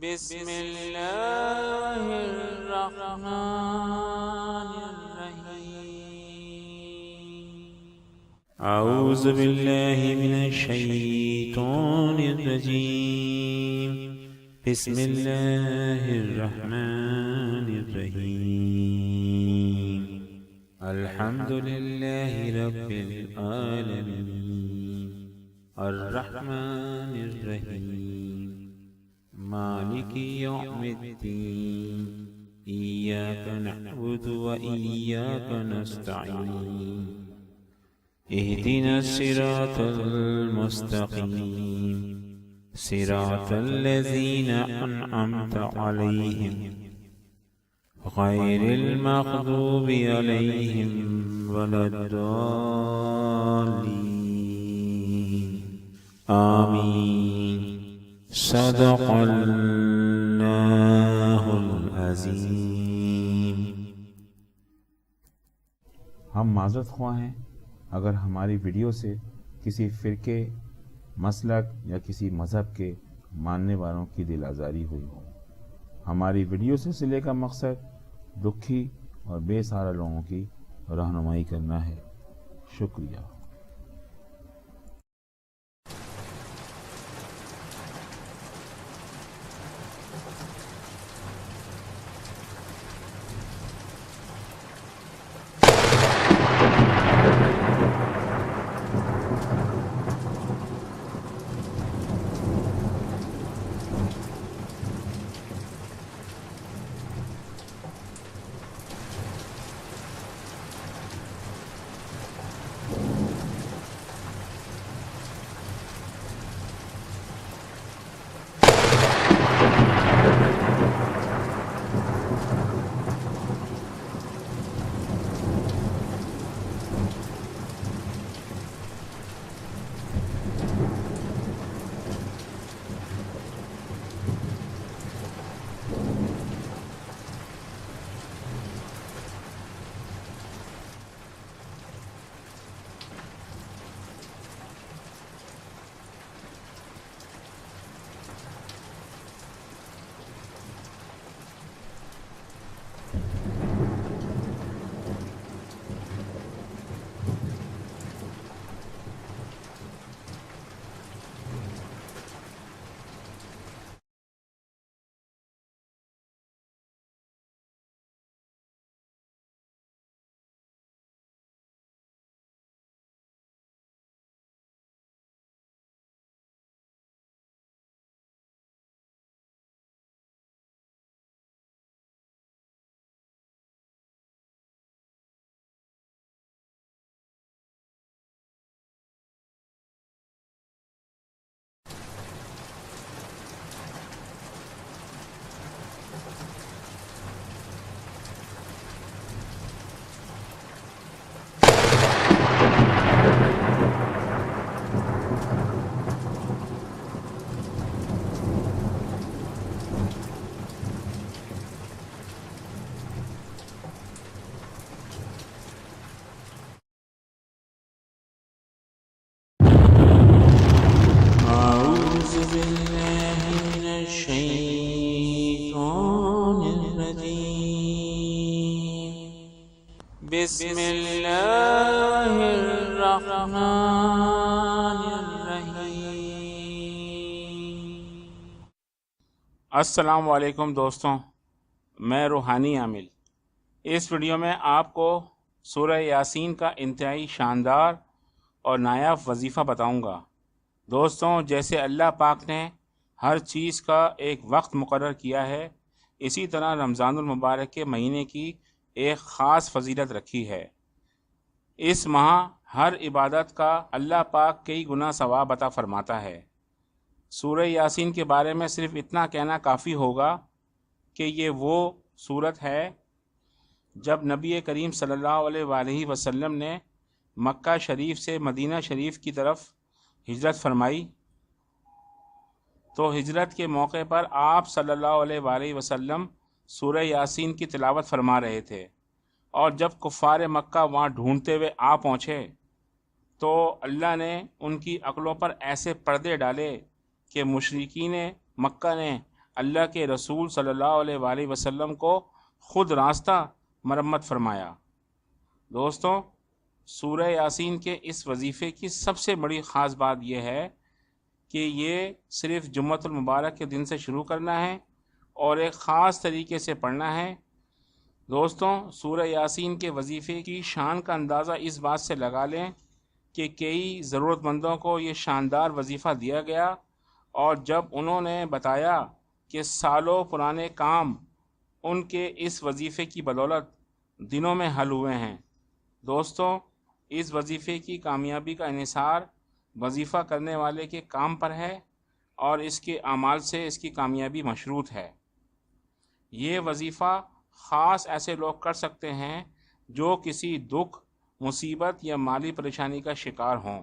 بسم اللہ الرحمن الرحیم اعوذ باللہ من الشیطان الرجیم بسم اللہ الرحمن الرحیم الحمد للہ رب العالمین الرحمن الرحیم مالک یوم الدین ایاک نعبد و ایاک نستعین اهدنا الصراط المستقیم صراط الذین انعمت علیہم غیر المغضوب علیہم ولا الضالین آمین صدق اللہ العظیم۔ ہم معذرت خواہ ہیں اگر ہماری ویڈیو سے کسی فرقے، مسلک یا کسی مذہب کے ماننے والوں کی دل آزاری ہوئی ہو۔ ہماری ویڈیو سلسلے کا مقصد دکھی اور بے سہارا لوگوں کی رہنمائی کرنا ہے۔ شکریہ۔ اعوذ باللہ من الشیطان الرجیم بسم اللہ الرحمن الرحیم۔ السلام علیکم دوستوں، میں روحانی عامل اس ویڈیو میں آپ کو سورہ یاسین کا انتہائی شاندار اور نایاب وظیفہ بتاؤں گا۔ دوستوں، جیسے اللہ پاک نے ہر چیز کا ایک وقت مقرر کیا ہے، اسی طرح رمضان المبارک کے مہینے کی ایک خاص فضیلت رکھی ہے۔ اس ماہ ہر عبادت کا اللہ پاک کئی گنا ثواب عطا فرماتا ہے۔ سورہ یاسین کے بارے میں صرف اتنا کہنا کافی ہوگا کہ یہ وہ سورت ہے جب نبی کریم صلی اللہ علیہ وآلہ وسلم نے مکہ شریف سے مدینہ شریف کی طرف ہجرت فرمائی تو ہجرت کے موقع پر آپ صلی اللہ علیہ وآلہ وسلم سورہ یاسین کی تلاوت فرما رہے تھے، اور جب کفار مکہ وہاں ڈھونڈتے ہوئے آ پہنچے تو اللہ نے ان کی عقلوں پر ایسے پردے ڈالے کہ مشرکین مکہ نے اللہ کے रसूल सल्लल्लाहु अलैहि वसल्लम को खुद रास्ता मरम्मत फरमाया। दोस्तों, सूरह यासीन के इस वजीफ़े की सबसे बड़ी ख़ास बात यह है कि ये सिर्फ़ जुम्मतुल मुबारक के दिन से शुरू करना है और एक ख़ास तरीके से पढ़ना है। दोस्तों, सूरह यासीन के वजीफ़े की शान का अंदाज़ा इस बात से लगा लें कि कई ज़रूरतमंदों को ये शानदार वजीफ़ा दिया गया और जब उन्होंने बताया कि सालों पुराने काम उनके इस वजीफ़े की बदौलत दिनों में हल हुए हैं। दोस्तों, इस वजीफ़े की कामयाबी का इन्हिसार वजीफ़ा करने वाले के काम पर है और इसके अमाल से इसकी कामयाबी मशरूत है। ये वजीफ़ा ख़ास ऐसे लोग कर सकते हैं जो किसी दुख, मुसीबत या माली परेशानी का शिकार हों।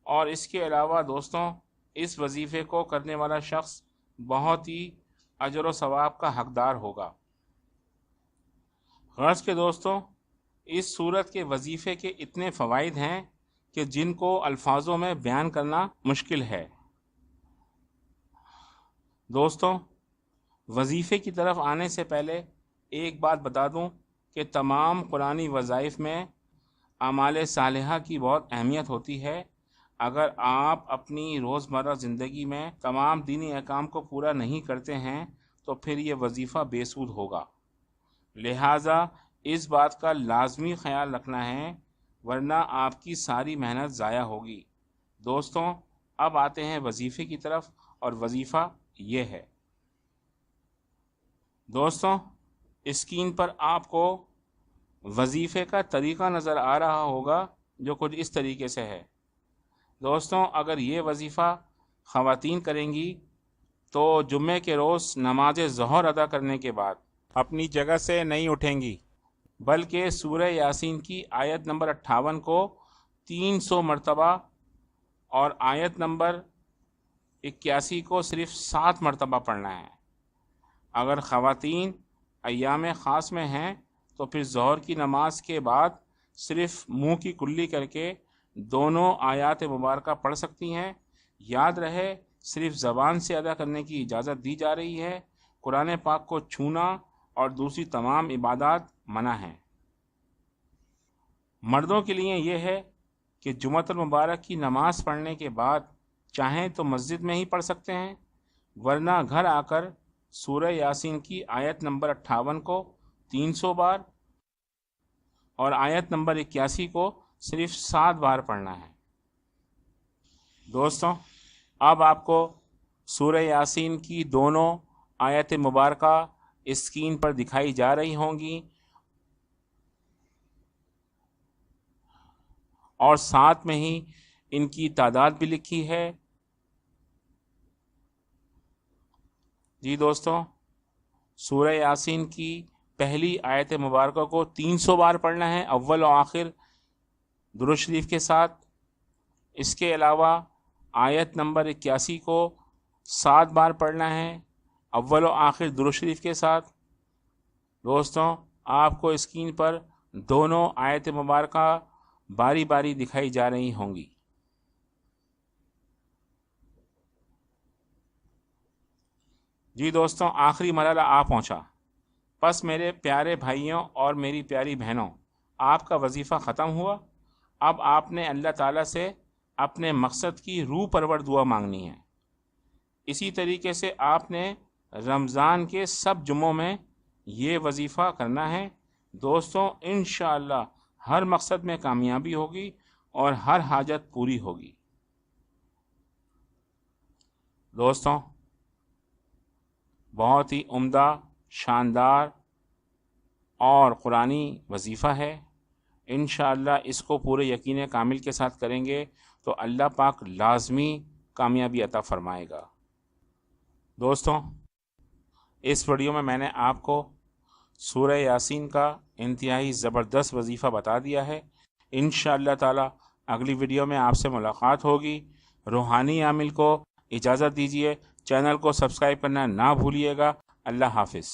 और इसके अलावा दोस्तों, इस वजीफ़े को करने वाला शख्स बहुत ही अजर व सवाब का हकदार होगा। गर्ज़ के दोस्तों, इस सूरत के वजीफ़े के इतने फ़वाइद हैं कि जिनको अल्फाजों में बयान करना मुश्किल है। दोस्तों, वजीफ़े की तरफ आने से पहले एक बात बता दूं कि तमाम कुरानी वज़ाइफ़ में अमाल सालिहा की बहुत अहमियत होती है। अगर आप अपनी रोज़मर्रा ज़िंदगी में तमाम दीनी अहकाम को पूरा नहीं करते हैं तो फिर ये वजीफ़ा बेसूद होगा। लिहाजा इस बात का लाजमी ख्याल रखना है, वरना आपकी सारी मेहनत ज़ाया होगी। दोस्तों, अब आते हैं वजीफ़े की तरफ और वजीफ़ा ये है। दोस्तों, स्क्रीन पर आपको वजीफ़े का तरीक़ा नज़र आ रहा होगा जो कुछ इस तरीके से है। दोस्तों, अगर ये वजीफ़ा ख़वातीन करेंगी तो जुम्मे के रोज़ नमाज ज़ोहर अदा करने के बाद अपनी जगह से नहीं उठेंगी, बल्कि सूरह यासीन की आयत नंबर 58 को 300 मरतबा और आयत नंबर 81 को सिर्फ़ 7 मरतबा पढ़ना है। अगर ख़वातीन अय्याम ख़ास में हैं तो फिर ज़ोहर की नमाज के बाद सिर्फ़ मुंह की कुल्ली करके दोनों आयात मुबारका पढ़ सकती हैं। याद रहे, सिर्फ़ ज़बान से अदा करने की इजाज़त दी जा रही है। कुरान पाक को छूना और दूसरी तमाम इबादत मना है। मर्दों के लिए यह है कि जुम्मतुल मुबारक की नमाज़ पढ़ने के बाद चाहें तो मस्जिद में ही पढ़ सकते हैं, वरना घर आकर सूरह यासीन की आयत नंबर 58 को 300 बार और आयत नंबर 81 को सिर्फ 7 बार पढ़ना है। दोस्तों, अब आपको सूरह यासीन की दोनों आयत मुबारका स्क्रीन पर दिखाई जा रही होंगी और साथ में ही इनकी तादाद भी लिखी है। जी दोस्तों, सूरह यासीन की पहली आयत मुबारक को 300 बार पढ़ना है अव्वल और आखिर दुरूद शरीफ के साथ। इसके अलावा आयत नंबर 81 को 7 बार पढ़ना है अव्वल और आखिर दुरूद शरीफ के साथ। दोस्तों, आपको स्क्रीन पर दोनों आयत मुबारका बारी बारी दिखाई जा रही होंगी। जी दोस्तों, आखिरी मरहला आ पहुंचा। बस मेरे प्यारे भाइयों और मेरी प्यारी बहनों, आपका वजीफ़ा ख़त्म हुआ। अब आपने अल्लाह ताला से अपने मकसद की रूह परवर दुआ मांगनी है। इसी तरीके से आपने रमज़ान के सब जुम्मों में ये वजीफ़ा करना है। दोस्तों, इंशाअल्लाह हर मकसद में कामयाबी होगी और हर हाजत पूरी होगी। दोस्तों, बहुत ही उम्दा, शानदार और कुरानी वजीफ़ा है। इंशाअल्लाह इसको पूरे यकीन कामिल के साथ करेंगे तो अल्लाह पाक लाजमी कामयाबी अता फ़रमाएगा। दोस्तों, इस वीडियो में मैंने आपको सूरह यासीन का इंतहाई ज़बरदस्त वजीफ़ा बता दिया है। इंशाअल्लाह ताला अगली वीडियो में आपसे मुलाकात होगी। रूहानी आमिल को इजाज़त दीजिए। चैनल को सब्सक्राइब करना ना भूलिएगा। अल्लाह हाफिज़।